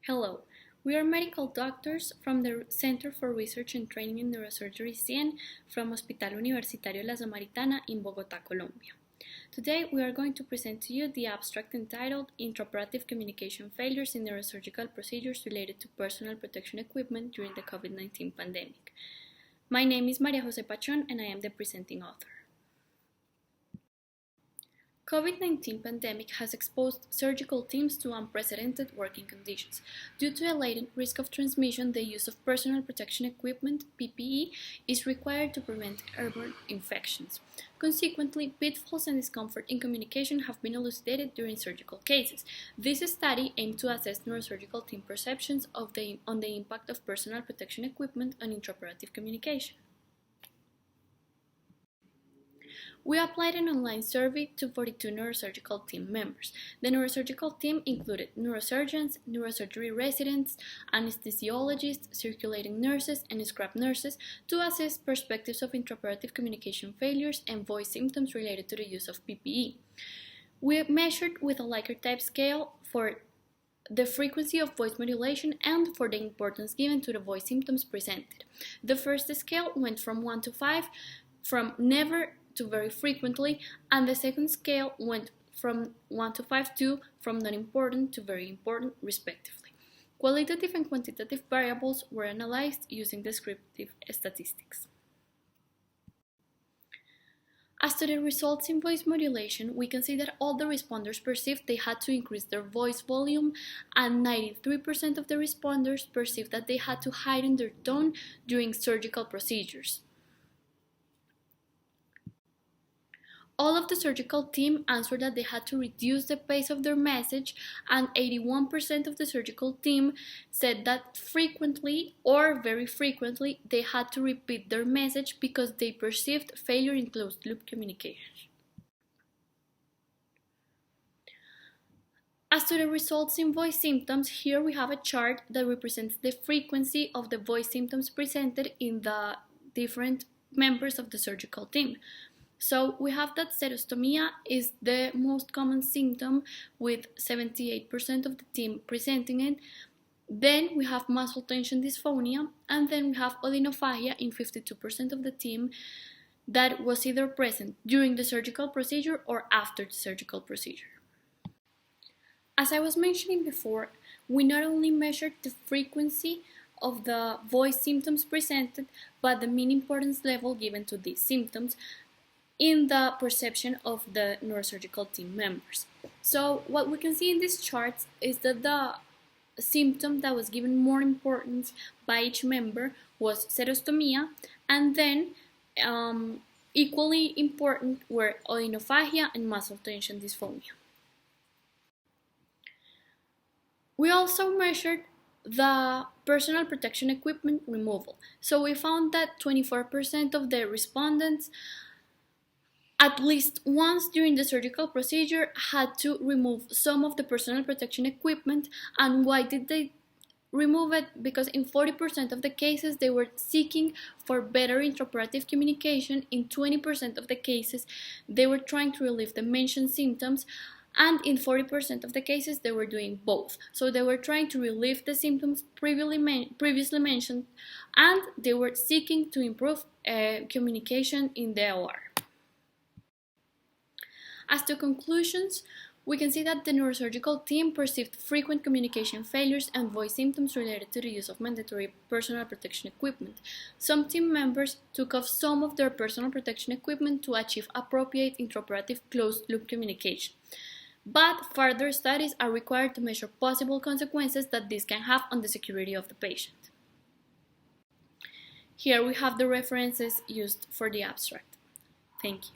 Hello, we are medical doctors from the Center for Research and Training in Neurosurgery CIEN from Hospital Universitario La Samaritana in Bogotá, Colombia. Today we are going to present to you the abstract entitled Intraoperative Communication Failures in Neurosurgical Procedures Related to Personal Protection Equipment During the COVID-19 Pandemic. My name is María José Pachón and I am the presenting author. COVID-19 pandemic has exposed surgical teams to unprecedented working conditions. Due to a latent risk of transmission, the use of personal protection equipment, PPE, is required to prevent airborne infections. Consequently, pitfalls and discomfort in communication have been elucidated during surgical cases. This study aimed to assess neurosurgical team perceptions on the impact of personal protection equipment on intraoperative communication. We applied an online survey to 42 neurosurgical team members. The neurosurgical team included neurosurgeons, neurosurgery residents, anesthesiologists, circulating nurses, and scrub nurses to assess perspectives of intraoperative communication failures and voice symptoms related to the use of PPE. We measured with a Likert type scale for the frequency of voice modulation and for the importance given to the voice symptoms presented. The first scale went from 1 to 5, from never to very frequently, and the second scale went from 1 to 5 to from not important to very important, respectively. Qualitative and quantitative variables were analyzed using descriptive statistics. As to the results in voice modulation, we can see that all the responders perceived they had to increase their voice volume, and 93% of the responders perceived that they had to heighten their tone during surgical procedures. All of the surgical team answered that they had to reduce the pace of their message, and 81% of the surgical team said that frequently or very frequently they had to repeat their message because they perceived failure in closed-loop communication. As to the results in voice symptoms, here we have a chart that represents the frequency of the voice symptoms presented in the different members of the surgical team. So we have that serostomia is the most common symptom with 78% of the team presenting it. Then we have muscle tension dysphonia, and then we have odynophagia in 52% of the team that was either present during the surgical procedure or after the surgical procedure. As I was mentioning before, we not only measured the frequency of the voice symptoms presented, but the mean importance level given to these symptoms in the perception of the neurosurgical team members. So what we can see in these charts is that the symptom that was given more importance by each member was serostomia, and then equally important were odynophagia and muscle tension dysphonia. We also measured the personal protection equipment removal. So we found that 24% of the respondents at least once during the surgical procedure had to remove some of the personal protection equipment. And why did they remove it? Because in 40% of the cases they were seeking for better intraoperative communication. In 20% of the cases they were trying to relieve the mentioned symptoms, and in 40% of the cases they were doing both. So they were trying to relieve the symptoms previously mentioned, and they were seeking to improve communication in the OR. As to conclusions, we can see that the neurosurgical team perceived frequent communication failures and voice symptoms related to the use of mandatory personal protection equipment. Some team members took off some of their personal protection equipment to achieve appropriate intraoperative closed-loop communication. But further studies are required to measure possible consequences that this can have on the security of the patient. Here we have the references used for the abstract. Thank you.